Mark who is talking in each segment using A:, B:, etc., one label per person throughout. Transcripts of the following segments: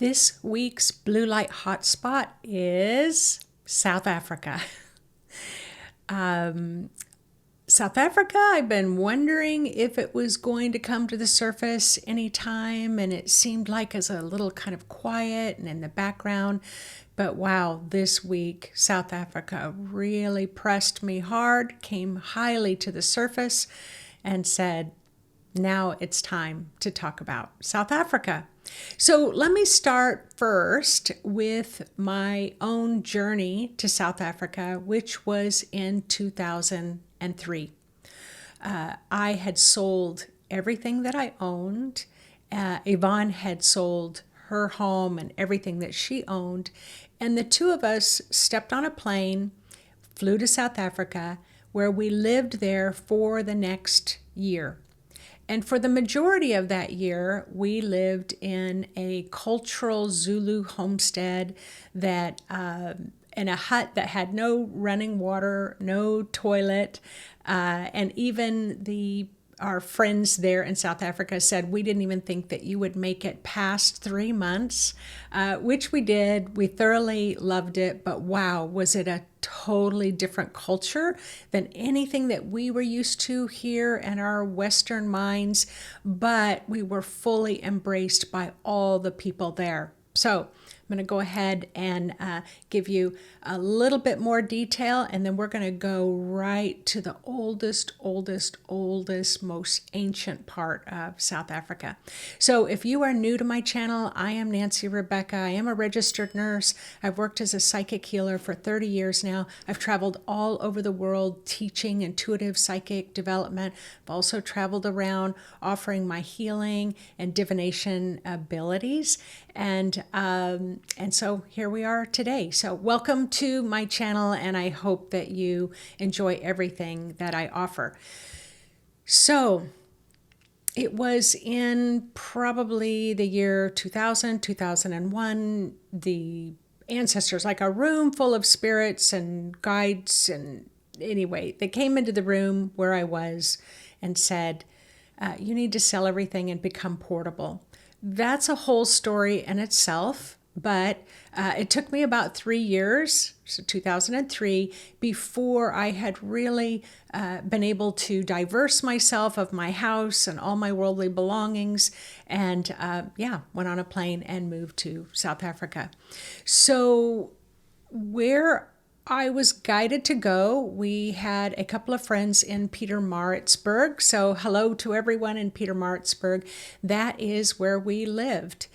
A: This week's blue light hotspot is South Africa. South Africa, I've been wondering if it was going to come to the surface anytime, and it seemed like it's a little kind of quiet and in the background. But wow, this week, South Africa really pressed me hard, came highly to the surface, and said, now it's time to talk about South Africa. So let me start first with my own journey to South Africa, which was in 2003. I had sold everything that I owned. Yvonne had sold her home and everything that she owned. And the two of us stepped on a plane, flew to South Africa, where we lived there for the next year. And for the majority of that year, we lived in a cultural Zulu homestead that in a hut that had no running water, no toilet, and even our friends there in South Africa said we didn't even think that you would make it past 3 months, which we did. We thoroughly loved it, but wow, was it a totally different culture than anything that we were used to here in our Western minds, but we were fully embraced by all the people there. So I'm going to go ahead and give you a little bit more detail, and then we're going to go right to the oldest, most ancient part of South Africa. So if you are new to my channel, I am Nancy Rebecca. I am a registered nurse. I've worked as a psychic healer for 30 years now. I've traveled all over the world teaching intuitive psychic development. I've also traveled around offering my healing and divination abilities. And so here we are today. So welcome to my channel, and I hope that you enjoy everything that I offer. So it was in probably the year 2000, 2001, the ancestors, like a room full of spirits and guides, and anyway, they came into the room where I was and said, you need to sell everything and become portable. That's a whole story in itself, but it took me about 3 years, so 2003, before I had really been able to diverse myself of my house and all my worldly belongings, and went on a plane and moved to South Africa. So where I was guided to go, we had a couple of friends in Pietermaritzburg. So hello to everyone in Pietermaritzburg. That is where we lived.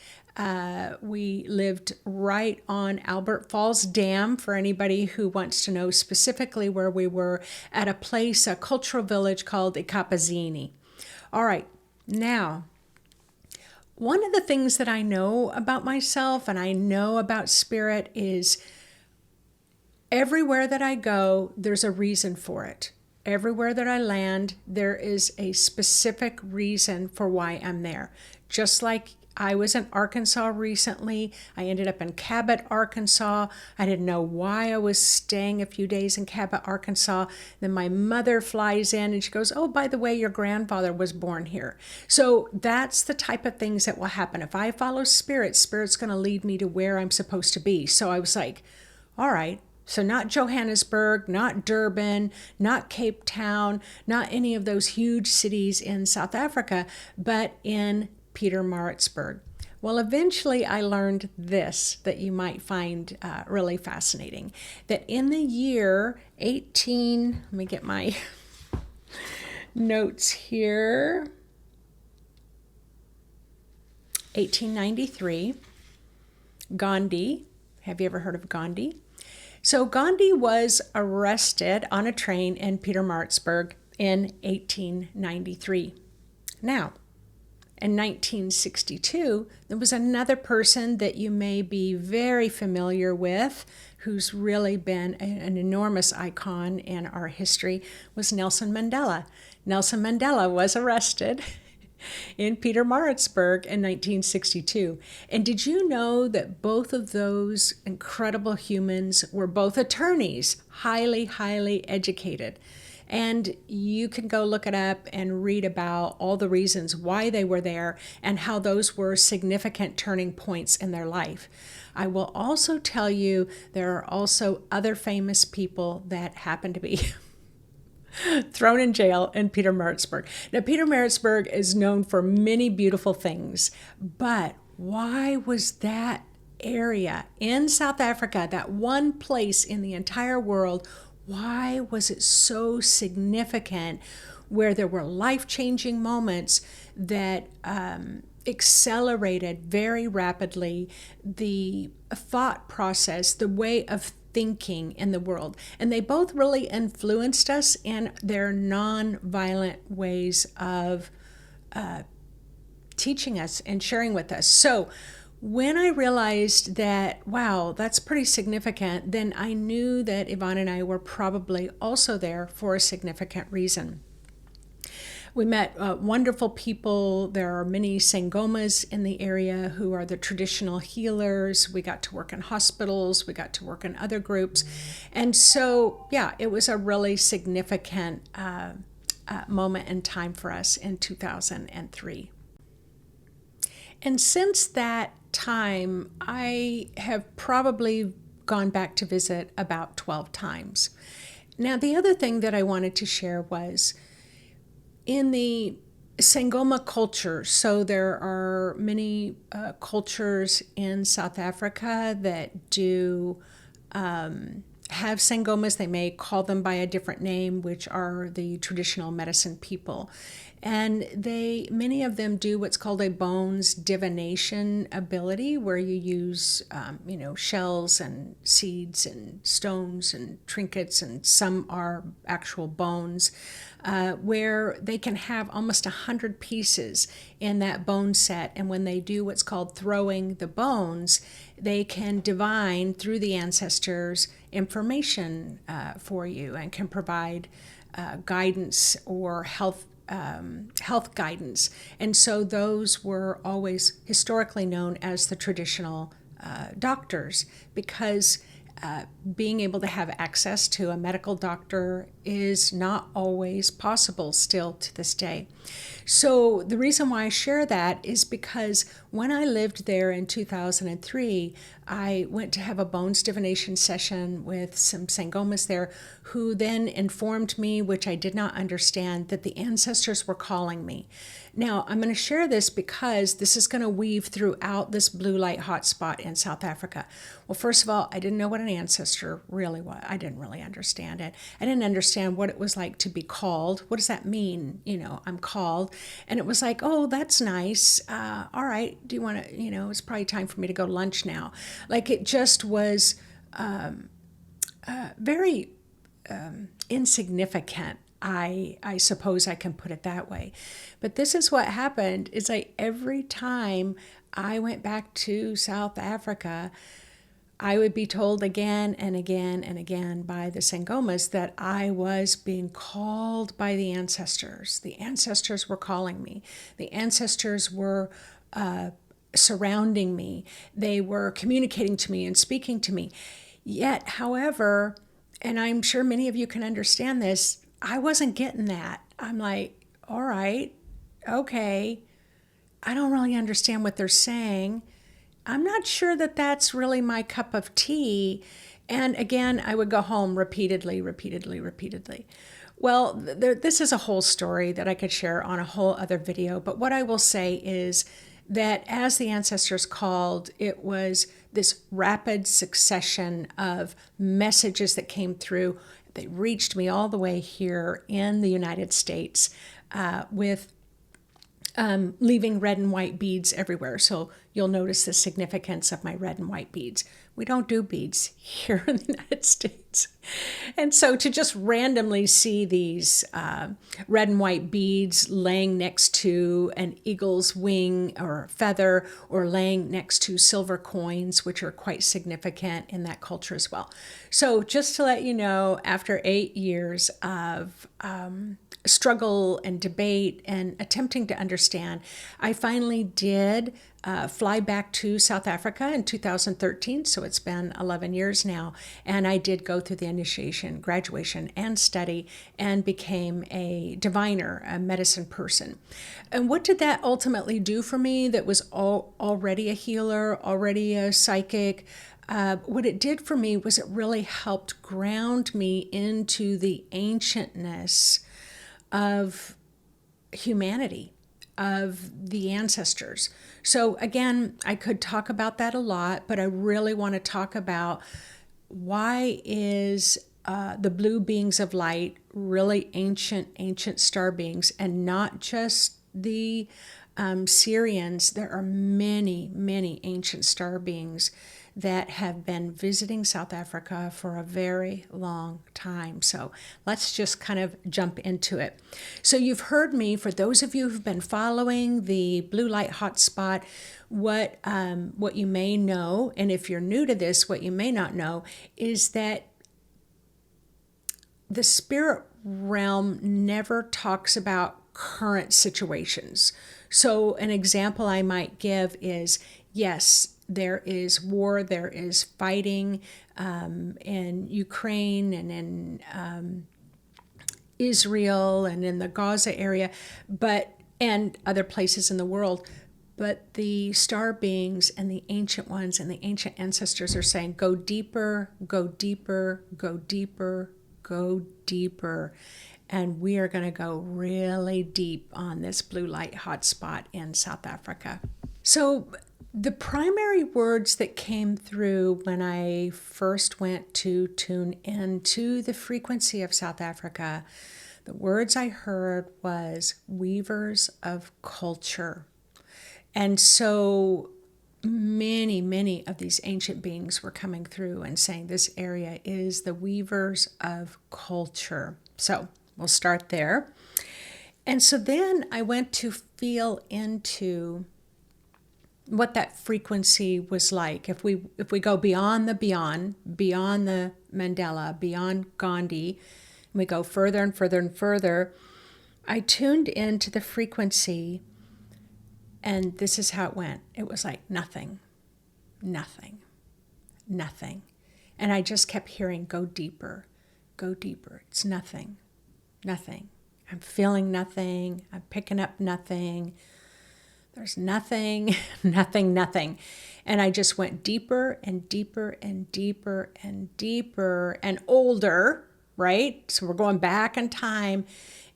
A: We lived right on Albert Falls Dam, for anybody who wants to know specifically where we were, at a place, a cultural village called Ikapazini. All right, now, one of the things that I know about myself and I know about spirit is everywhere that I go, there's a reason for it. Everywhere that I land, there is a specific reason for why I'm there. Just like I was in Arkansas recently. I ended up in Cabot, Arkansas. I didn't know why I was staying a few days in Cabot, Arkansas. Then my mother flies in and she goes, oh, by the way, your grandfather was born here. So that's the type of things that will happen. If I follow spirit, spirit's going to lead me to where I'm supposed to be. So I was like, all right. So not Johannesburg, not Durban, not Cape Town, not any of those huge cities in South Africa, but in Pietermaritzburg. Well, eventually I learned this that you might find really fascinating, that in the year let me get my notes here, 1893, Gandhi, have you ever heard of Gandhi? So Gandhi was arrested on a train in Pietermaritzburg in 1893. Now, in 1962, there was another person that you may be very familiar with, who's really been an enormous icon in our history, was Nelson Mandela. Nelson Mandela was arrested in Pietermaritzburg in 1962. And did you know that both of those incredible humans were both attorneys, highly educated? And you can go look it up and read about all the reasons why they were there and how those were significant turning points in their life. I will also tell you there are also other famous people that happen to be thrown in jail in Pietermaritzburg. Now, Pietermaritzburg is known for many beautiful things, but why was that area in South Africa, that one place in the entire world, why was it so significant where there were life-changing moments that accelerated very rapidly the thought process, the way of thinking in the world? And they both really influenced us in their non-violent ways of teaching us and sharing with us. So when I realized that, wow, that's pretty significant, then I knew that Yvonne and I were probably also there for a significant reason. We met wonderful people. There are many Sangomas in the area who are the traditional healers. We got to work in hospitals. We got to work in other groups. And so, yeah, it was a really significant moment in time for us in 2003. And since that time, I have probably gone back to visit about 12 times. Now, the other thing that I wanted to share was in the Sangoma culture, so there are many cultures in South Africa that do have Sangomas. They may call them by a different name, which are the traditional medicine people. And many of them do what's called a bones divination ability, where you use, shells and seeds and stones and trinkets, and some are actual bones, where they can have almost 100 pieces in that bone set. And when they do what's called throwing the bones, they can divine through the ancestors information for you and can provide guidance or health guidance. And so those were always historically known as the traditional doctors, because being able to have access to a medical doctor is not always possible still to this day. So the reason why I share that is because when I lived there in 2003, I went to have a bones divination session with some Sangomas there, who then informed me, which I did not understand, that the ancestors were calling me. Now, I'm going to share this because this is going to weave throughout this blue light hotspot in South Africa. Well, first of all, I didn't know what an ancestor really was. I didn't really understand it. I didn't understand what it was like to be called. What does that mean? I'm called. And it was like, oh, that's nice. All right. Do you want to, it's probably time for me to go to lunch now. Like, it just was very insignificant. I suppose I can put it that way. But this is what happened, is like every time I went back to South Africa, I would be told again and again and again by the Sangomas that I was being called by the ancestors. The ancestors were calling me. The ancestors were surrounding me. They were communicating to me and speaking to me. Yet, however, and I'm sure many of you can understand this, I wasn't getting that. I'm like, all right, okay, I don't really understand what they're saying. I'm not sure that that's really my cup of tea. And again, I would go home repeatedly. Well, this is a whole story that I could share on a whole other video. But what I will say is that as the ancestors called, it was this rapid succession of messages that came through. They reached me all the way here in the United States with leaving red and white beads everywhere. So you'll notice the significance of my red and white beads. We don't do beads here in the United States. And so to just randomly see these red and white beads laying next to an eagle's wing or feather, or laying next to silver coins, which are quite significant in that culture as well. So just to let you know, after 8 years of struggle and debate and attempting to understand, I finally did fly back to South Africa in 2013, so it's been 11 years now, and I did go through the initiation, graduation, and study, and became a diviner, a medicine person. And what did that ultimately do for me that was already a healer, already a psychic? What it did for me was it really helped ground me into the ancientness of humanity, of the ancestors. So again, I could talk about that a lot, but I really want to talk about why is the blue beings of light really ancient star beings, and not just the Syrians. There are many ancient star beings that have been visiting South Africa for a very long time. So let's just kind of jump into it. So you've heard me, for those of you who've been following the Blue Light Hotspot, what you may know, and if you're new to this, what you may not know, is that the spirit realm never talks about current situations. So an example I might give is, yes, there is war, there is fighting in Ukraine and in Israel and in the Gaza area, and other places in the world. But the star beings and the ancient ones and the ancient ancestors are saying, go deeper, go deeper, go deeper, go deeper. And we are going to go really deep on this blue light hotspot in South Africa. So the primary words that came through when I first went to tune into the frequency of South Africa, the words I heard was weavers of culture. And so many of these ancient beings were coming through and saying this area is the weavers of culture. So we'll start there. And so then I went to feel into what that frequency was like. If we go beyond the Mandela, beyond Gandhi, and we go further and further and further, I tuned into the frequency, and this is how it went. It was like nothing. And I just kept hearing, go deeper, go deeper. It's nothing. I'm feeling nothing. I'm picking up nothing. There's nothing. And I just went deeper and deeper and deeper and deeper and older, right? So we're going back in time.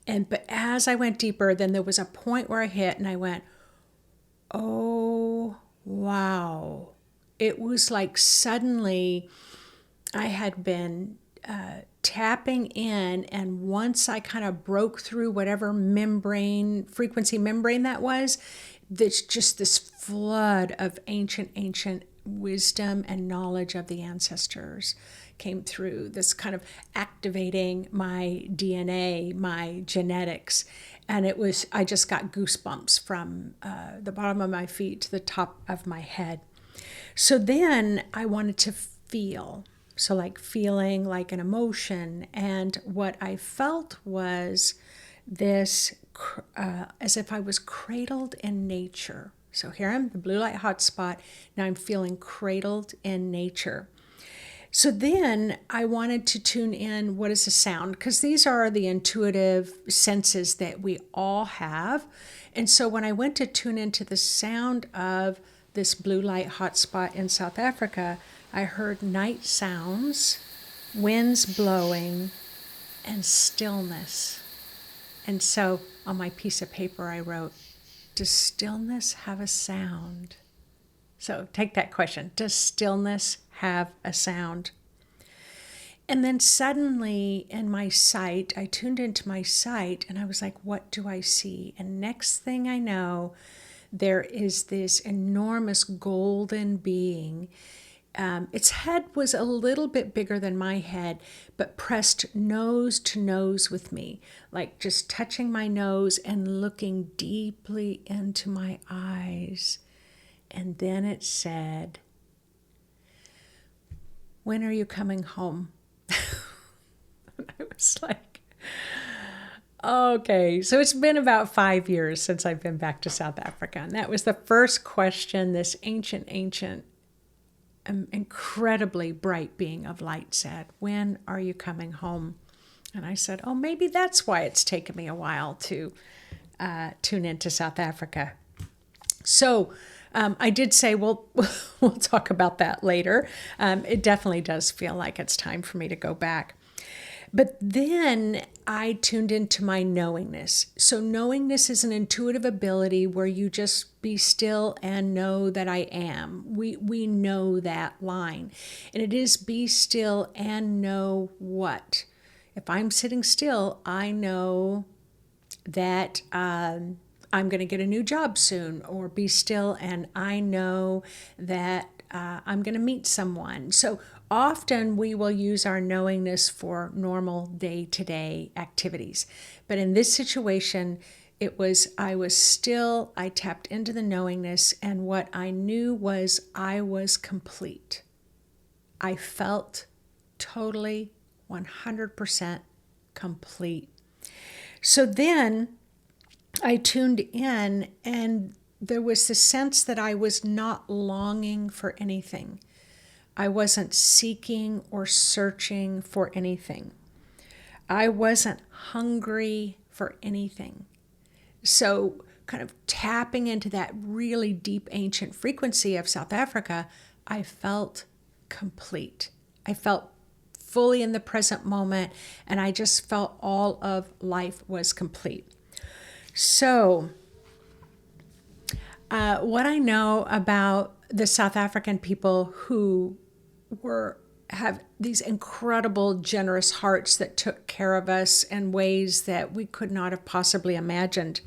A: But as I went deeper, then there was a point where I hit and I went, oh, wow. It was like suddenly I had been tapping in, and once I kind of broke through whatever frequency membrane that was, there's just this flood of ancient wisdom and knowledge of the ancestors came through, this kind of activating my DNA, my genetics. And I just got goosebumps from the bottom of my feet to the top of my head. So then I wanted to feel. So like feeling like an emotion. And what I felt was this, as if I was cradled in nature. So here I'm, the blue light hotspot. Now I'm feeling cradled in nature. So then I wanted to tune in, what is the sound? Because these are the intuitive senses that we all have. And so when I went to tune into the sound of this blue light hotspot in South Africa, I heard night sounds, winds blowing, and stillness. And so on my piece of paper I wrote, does stillness have a sound? So take that question. Does stillness have a sound? And then suddenly in my sight, I tuned into my sight and I was like, what do I see? And next thing I know, there is this enormous golden being. Its head was a little bit bigger than my head, but pressed nose to nose with me, like just touching my nose and looking deeply into my eyes. And then it said, when are you coming home? I was like, okay. So it's been about 5 years since I've been back to South Africa. And that was the first question this ancient incredibly bright being of light said, "When are you coming home?" And I said, "Oh, maybe that's why it's taken me a while to tune into South Africa." So I did say, well, we'll talk about that later. It definitely does feel like it's time for me to go back. But then I tuned into my knowingness. So knowingness is an intuitive ability where you just be still and know that I am. We know that line. And it is be still and know what? If I'm sitting still, I know that I'm going to get a new job soon, or be still and I know that I'm going to meet someone. So often we will use our knowingness for normal day-to-day activities. But in this situation, I was still, I tapped into the knowingness, and what I knew was I was complete. I felt totally 100% complete. So then I tuned in, and there was the sense that I was not longing for anything. I wasn't seeking or searching for anything. I wasn't hungry for anything. So kind of tapping into that really deep ancient frequency of South Africa, I felt complete. I felt fully in the present moment, and I just felt all of life was complete. So what I know about the South African people who have these incredible, generous hearts that took care of us in ways that we could not have possibly imagined.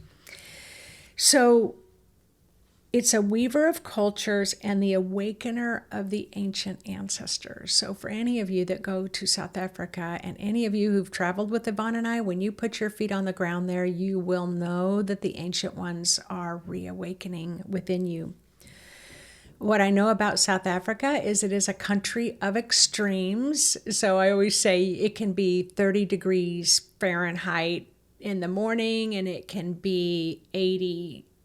A: So it's a weaver of cultures and the awakener of the ancient ancestors. So for any of you that go to South Africa, and any of you who've traveled with Yvonne and I, when you put your feet on the ground there, you will know that the ancient ones are reawakening within you. What I know about South Africa is it is a country of extremes. So I always say it can be 30 degrees Fahrenheit in the morning, and it can be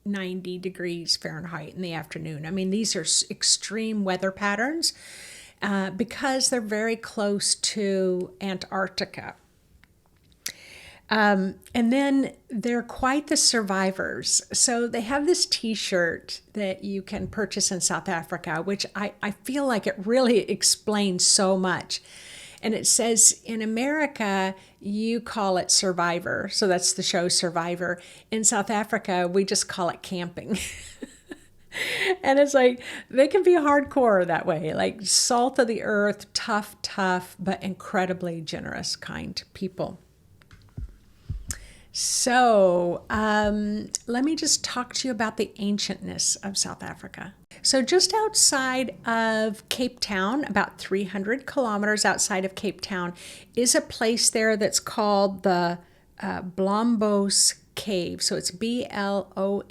A: 90 degrees Fahrenheit in the afternoon. I mean, these are extreme weather patterns because they're very close to Antarctica. And then they're quite the survivors. So they have this t-shirt that you can purchase in South Africa, which I feel like it really explains so much. And it says, in America, you call it Survivor. So that's the show Survivor. In South Africa, we just call it camping. And it's like, they can be hardcore that way, like salt of the earth, tough, but incredibly generous, kind people. So let me just talk to you about the ancientness of South Africa. So just outside of Cape Town, about 300 kilometers outside of Cape Town, is a place there that's called the Blombos Cave. So it's Blombos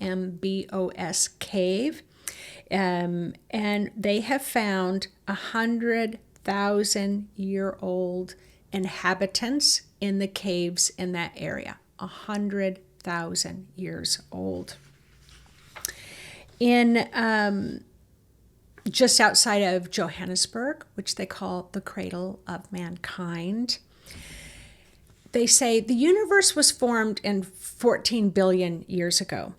A: Cave. And they have found 100,000-year-old inhabitants in the caves in that area. 100,000 years old. In just outside of Johannesburg, which they call the cradle of mankind, they say the universe was formed in 14 billion years ago.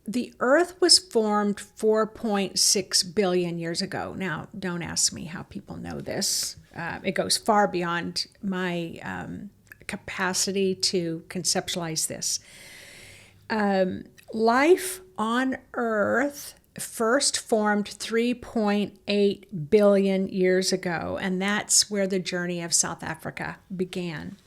A: The Earth was formed 4.6 billion years ago. Now, don't ask me how people know this. It goes far beyond my capacity to conceptualize this. Life on Earth first formed 3.8 billion years ago, and that's where the journey of South Africa began.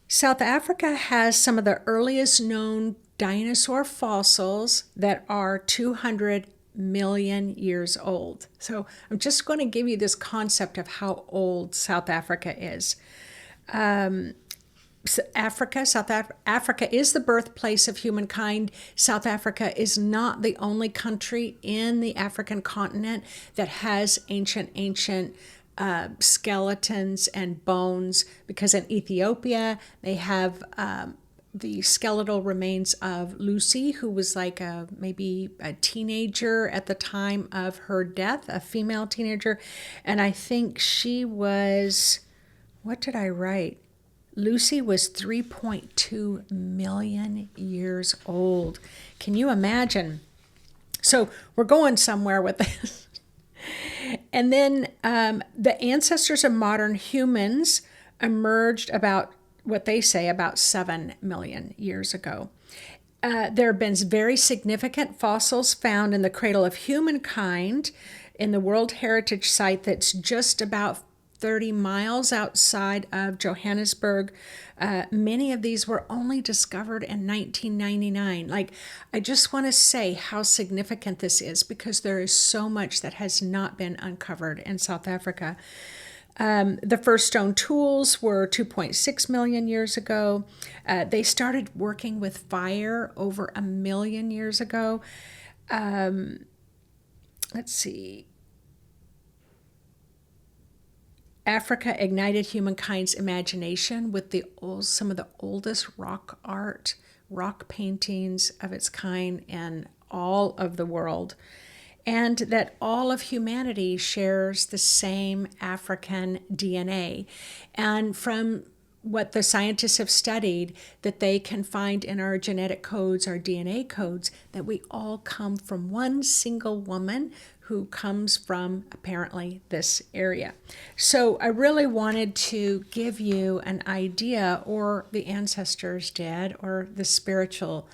A: South Africa has some of the earliest known dinosaur fossils that are 200 million years old. So I'm just going to give you this concept of how old South Africa is. Africa is the birthplace of humankind. South Africa is not the only country in the African continent that has ancient skeletons and bones, because in Ethiopia they have the skeletal remains of Lucy, who was like maybe a teenager at the time of her death, a female teenager. And I think she was, what did I write? Lucy was 3.2 million years old. Can you imagine? So we're going somewhere with this. And then the ancestors of modern humans emerged about what they say about 7 million years ago. There have been very significant fossils found in the cradle of humankind in the World Heritage Site that's just about 30 miles outside of Johannesburg. Many of these were only discovered in 1999. Like, I just want to say how significant this is because there is so much that has not been uncovered in South Africa. The first stone tools were 2.6 million years ago. They started working with fire over 1 million years ago. Let's see. Africa ignited humankind's imagination with some of the oldest rock art, rock paintings of its kind in all of the world. And that all of humanity shares the same African DNA. And from what the scientists have studied, that they can find in our genetic codes, our DNA codes, that we all come from one single woman who comes from apparently this area. So I really wanted to give you an idea, or the ancestors did, or the spiritual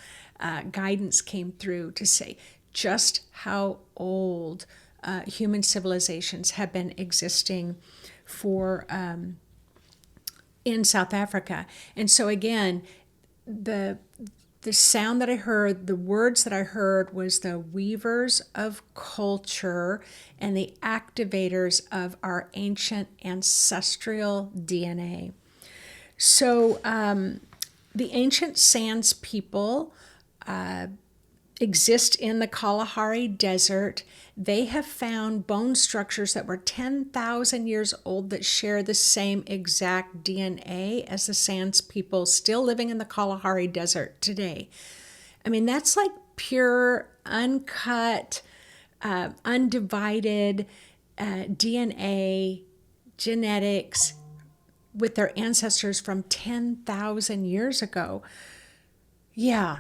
A: guidance came through to say just how old human civilizations have been existing for in South Africa. And so again, the sound that I heard, the words that I heard was the weavers of culture and the activators of our ancient ancestral DNA. So the ancient Sands people exist in the Kalahari Desert. They have found bone structures that were 10,000 years old that share the same exact DNA as the Sands people still living in the Kalahari Desert today. I mean, that's like pure, uncut, undivided DNA, genetics with their ancestors from 10,000 years ago. Yeah,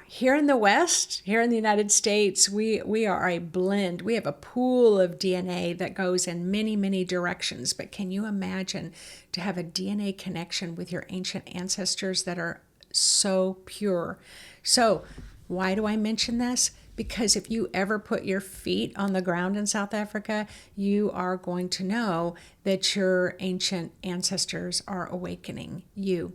A: here in the West, here in the United States, we are a blend. We have a pool of DNA that goes in many, many directions. But can you imagine to have a DNA connection with your ancient ancestors that are so pure? So why do I mention this? Because if you ever put your feet on the ground in South Africa, you are going to know that your ancient ancestors are awakening you.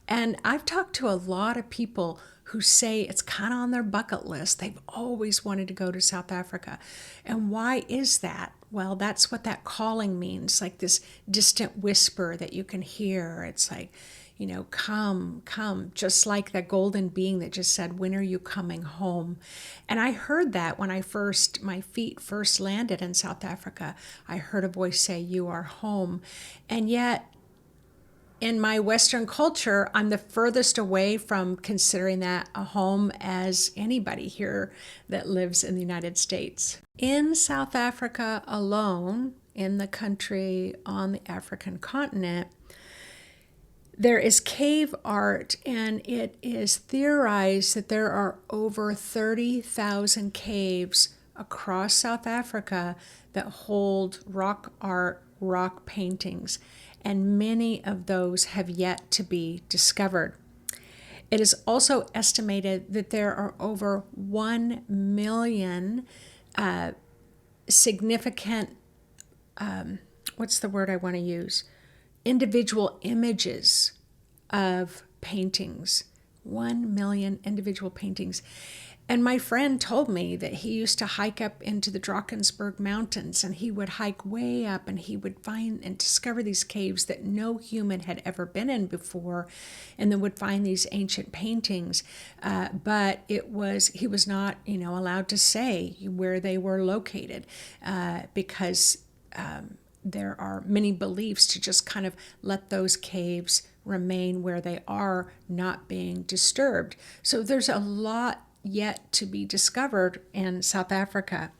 A: And I've talked to a lot of people who say it's kind of on their bucket list. They've always wanted to go to South Africa. And why is that? Well, that's what that calling means, like this distant whisper that you can hear. It's like, come, just like that golden being that just said, when are you coming home? And I heard that when my feet first landed in South Africa. I heard a voice say, you are home. And yet, in my Western culture, I'm the furthest away from considering that a home as anybody here that lives in the United States. In South Africa alone, in the country on the African continent, there is cave art, and it is theorized that there are over 30,000 caves across South Africa that hold rock art, rock paintings, and many of those have yet to be discovered. It is also estimated that there are over 1 million significant, what's the word I want to use? Individual images of paintings. 1 million individual paintings. And my friend told me that he used to hike up into the Drakensberg Mountains, and he would hike way up and he would find and discover these caves that no human had ever been in before, and then would find these ancient paintings. But he was not, allowed to say where they were located because there are many beliefs to just kind of let those caves remain where they are, not being disturbed. So there's a lot yet to be discovered in South Africa.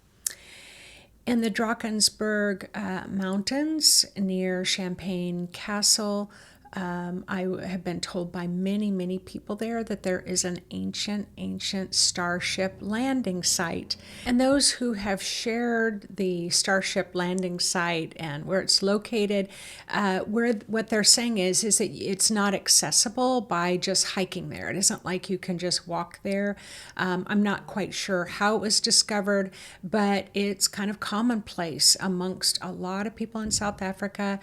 A: In the Drakensberg Mountains near Champagne Castle, I have been told by many, many people there that there is an ancient starship landing site. And those who have shared the starship landing site and where it's located, what they're saying is that it's not accessible by just hiking there. It isn't like you can just walk there. I'm not quite sure how it was discovered, but it's kind of commonplace amongst a lot of people in South Africa.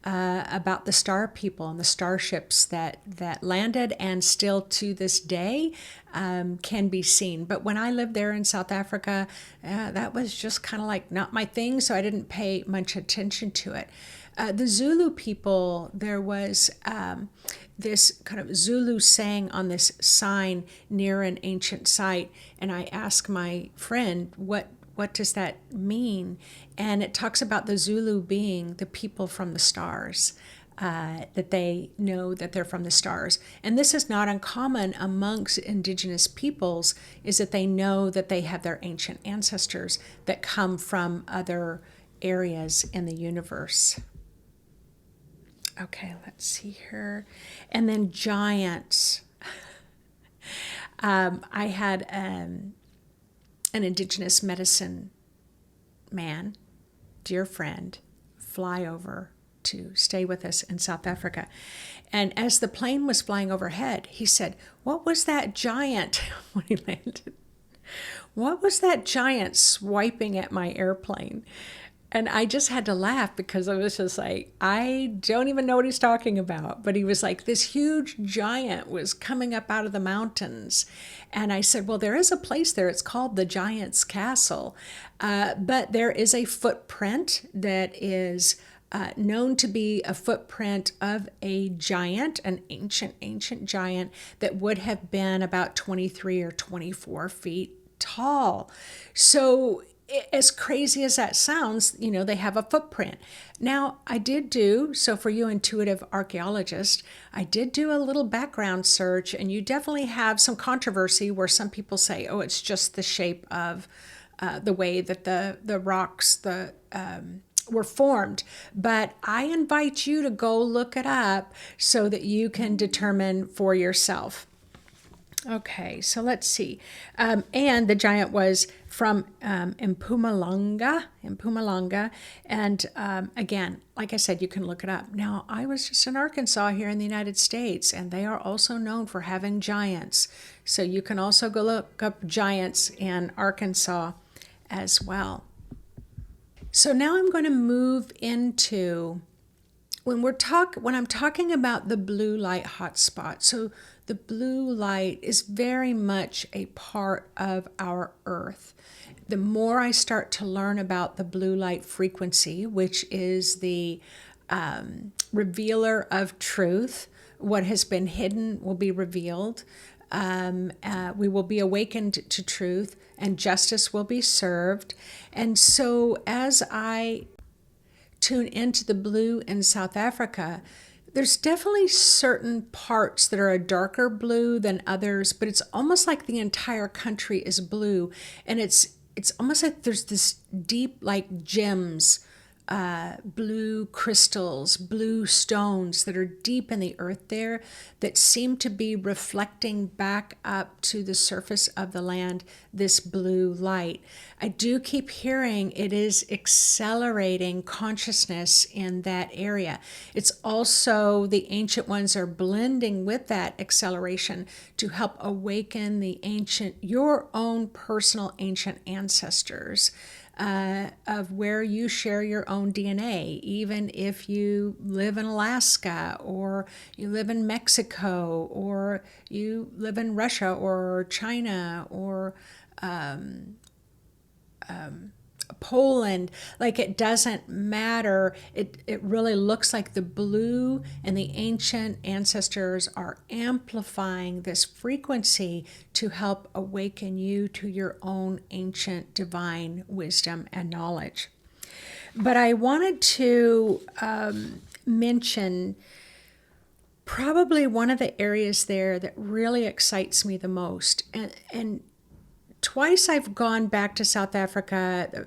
A: About the star people and the starships that landed and still to this day can be seen. But when I lived there in South Africa, that was just kind of like not my thing, so I didn't pay much attention to it. The Zulu people, there was this kind of Zulu saying on this sign near an ancient site, and I asked my friend, what does that mean? And it talks about the Zulu being the people from the stars, that they know that they're from the stars. And this is not uncommon amongst indigenous peoples, is that they know that they have their ancient ancestors that come from other areas in the universe. Okay, let's see here. And then giants. I had an indigenous medicine man, dear friend, fly over to stay with us in South Africa. And as the plane was flying overhead, he said, "What was that giant?" when he landed. "What was that giant swiping at my airplane?" And I just had to laugh because I was just like, I don't even know what he's talking about. But he was like, this huge giant was coming up out of the mountains. And I said, well, there is a place there. It's called the Giant's Castle. But there is a footprint that is known to be a footprint of a giant, an ancient giant that would have been about 23 or 24 feet tall. So as crazy as that sounds, they have a footprint. Now, so for you intuitive archaeologists, I did do a little background search, and you definitely have some controversy where some people say, oh, it's just the shape of the way that the rocks were formed. But I invite you to go look it up so that you can determine for yourself. Okay, so let's see. And the giant was from Mpumalanga. And again, like I said, you can look it up. Now, I was just in Arkansas here in the United States, and they are also known for having giants. So you can also go look up giants in Arkansas as well. So now I'm going to move into when I'm talking about the blue light hotspot. So the blue light is very much a part of our Earth. The more I start to learn about the blue light frequency, which is the revealer of truth, what has been hidden will be revealed. We will be awakened to truth, and justice will be served. And so as I tune into the blue in South Africa, there's definitely certain parts that are a darker blue than others, but it's almost like the entire country is blue. And it's almost like there's this deep, like gems, blue crystals, blue stones that are deep in the earth there that seem to be reflecting back up to the surface of the land, this blue light. I do keep hearing it is accelerating consciousness in that area. It's also the ancient ones are blending with that acceleration to help awaken your own personal ancient ancestors. Of where you share your own DNA, even if you live in Alaska or you live in Mexico or you live in Russia or China or Poland. Like, it doesn't matter. It really looks like the blue and the ancient ancestors are amplifying this frequency to help awaken you to your own ancient divine wisdom and knowledge. But I wanted to mention probably one of the areas there that really excites me the most. And twice I've gone back to South Africa,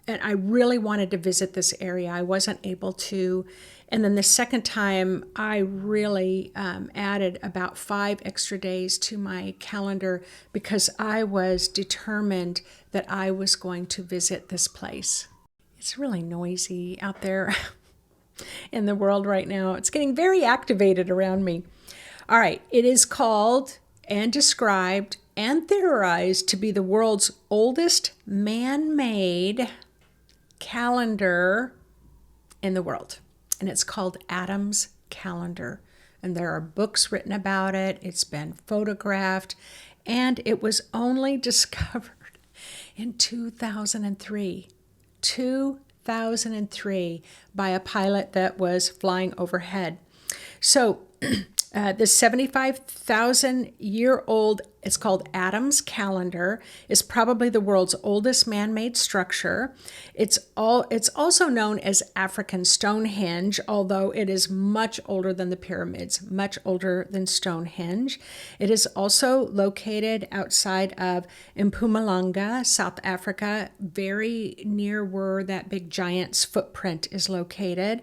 A: and I really wanted to visit this area. I wasn't able to. And then the second time, I really added about 5 extra days to my calendar because I was determined that I was going to visit this place. It's really noisy out there in the world right now. It's getting very activated around me. All right, it is called and described and theorized to be the world's oldest man-made calendar in the world. And it's called Adam's Calendar. And there are books written about it. It's been photographed. And it was only discovered in 2003. 2003 by a pilot that was flying overhead. So the 75,000-year-old, it's called Adam's Calendar, is probably the world's oldest man-made structure. It's also known as African Stonehenge, although it is much older than the pyramids, much older than Stonehenge. It is also located outside of Mpumalanga, South Africa, very near where that big giant's footprint is located.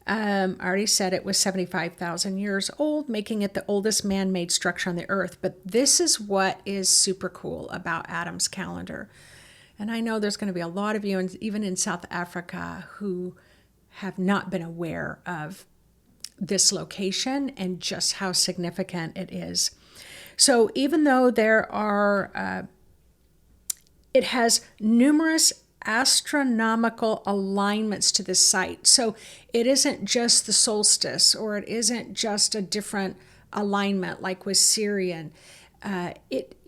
A: I already said it was 75,000 years old, making it the oldest man-made structure on the earth. But this is what is super cool about Adam's Calendar. And I know there's going to be a lot of you, even in South Africa, who have not been aware of this location and just how significant it is. So even though there are, it has numerous astronomical alignments to the site. So it isn't just the solstice, or it isn't just a different alignment like with Sirian, and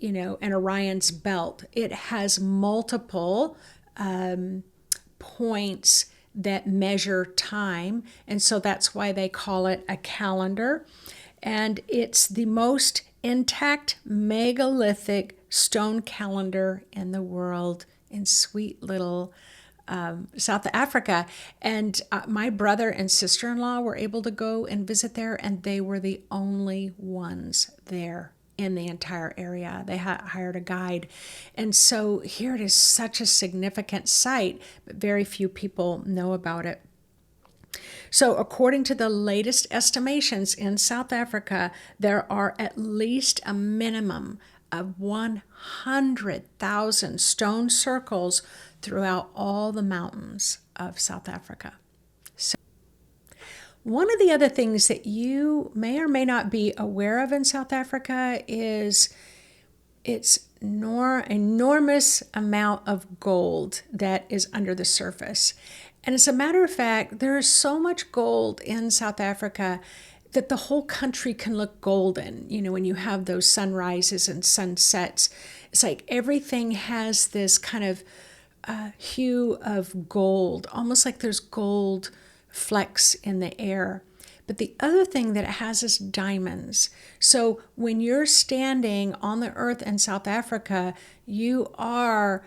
A: Orion's belt. It has multiple points that measure time, and so that's why they call it a calendar. And it's the most intact megalithic stone calendar in the world, in sweet little South Africa. And my brother and sister-in-law were able to go and visit there, and they were the only ones there in the entire area. They hired a guide. And so here it is, such a significant site, but very few people know about it. So according to the latest estimations in South Africa, there are at least a minimum of 100,000 stone circles throughout all the mountains of South Africa. So one of the other things that you may or may not be aware of in South Africa is its enormous amount of gold that is under the surface. And as a matter of fact, there is so much gold in South Africa that the whole country can look golden. You know, when you have those sunrises and sunsets, it's like everything has this kind of hue of gold, almost like there's gold flecks in the air. But the other thing that it has is diamonds. So when you're standing on the earth in South Africa, you are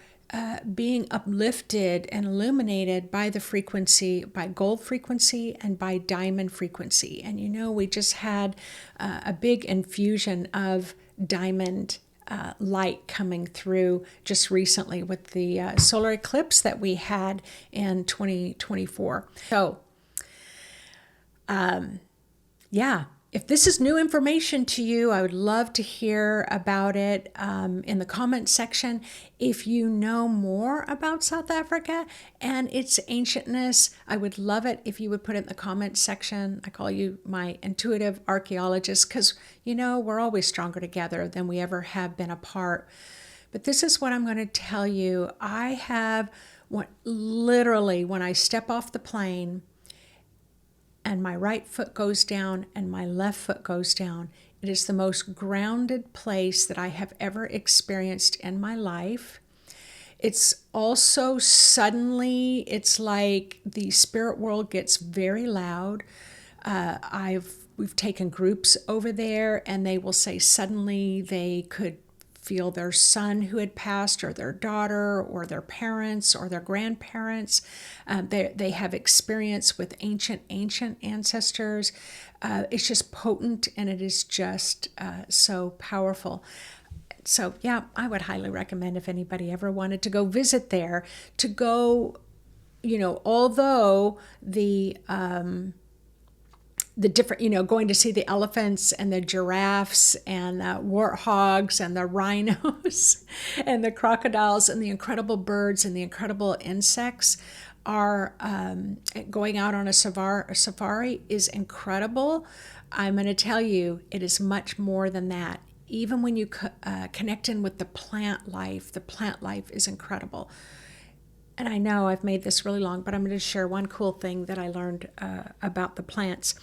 A: being uplifted and illuminated by the frequency, by gold frequency and by diamond frequency. And you know, we just had a big infusion of diamond light coming through just recently with the solar eclipse that we had in 2024. So, yeah. If this is new information to you, I would love to hear about it in the comment section. If you know more about South Africa and its ancientness, I would love it if you would put it in the comment section. I call you my intuitive archaeologist because, you know, we're always stronger together than we ever have been apart. But this is what I'm going to tell you. I have literally, when I step off the plane, and my right foot goes down and my left foot goes down, it is the most grounded place that I have ever experienced in my life. It's also suddenly, it's like the spirit world gets very loud. We've taken groups over there, and they will say suddenly they could feel their son who had passed, or their daughter, or their parents, or their grandparents. They have experience with ancient ancestors. It's just potent, and it is just so powerful. So yeah, I would highly recommend, if anybody ever wanted to go visit there, to go, although the different, going to see the elephants and the giraffes and the warthogs and the rhinos and the crocodiles and the incredible birds and the incredible insects are going out on a safari is incredible. I'm going to tell you, it is much more than that. Even when you connect in with the plant life is incredible. And I know I've made this really long, but I'm going to share one cool thing that I learned about the plants.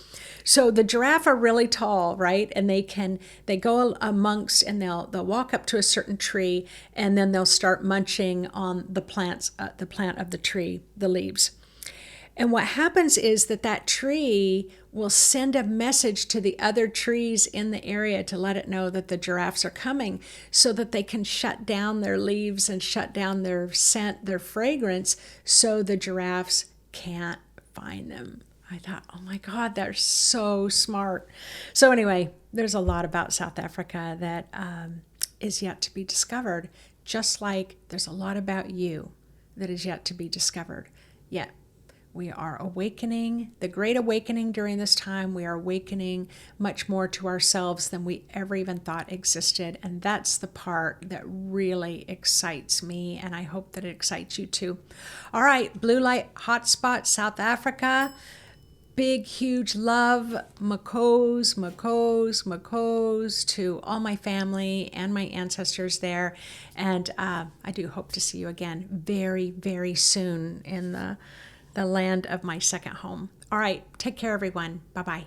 A: So the giraffe are really tall, right? And they go amongst, and they'll walk up to a certain tree, and then they'll start munching on the plants, the plant of the tree, the leaves. And what happens is that tree will send a message to the other trees in the area to let it know that the giraffes are coming, so that they can shut down their leaves and shut down their scent, their fragrance, so the giraffes can't find them. I thought, oh my God, they're so smart. So anyway, there's a lot about South Africa that is yet to be discovered, just like there's a lot about you that is yet to be discovered. Yet we are awakening, the great awakening during this time. We are awakening much more to ourselves than we ever even thought existed. And that's the part that really excites me. And I hope that it excites you too. All right, Blue Light Hotspot, South Africa. Big, huge love, Makos to all my family and my ancestors there. And I do hope to see you again very, very soon in the land of my second home. All right, take care, everyone. Bye-bye.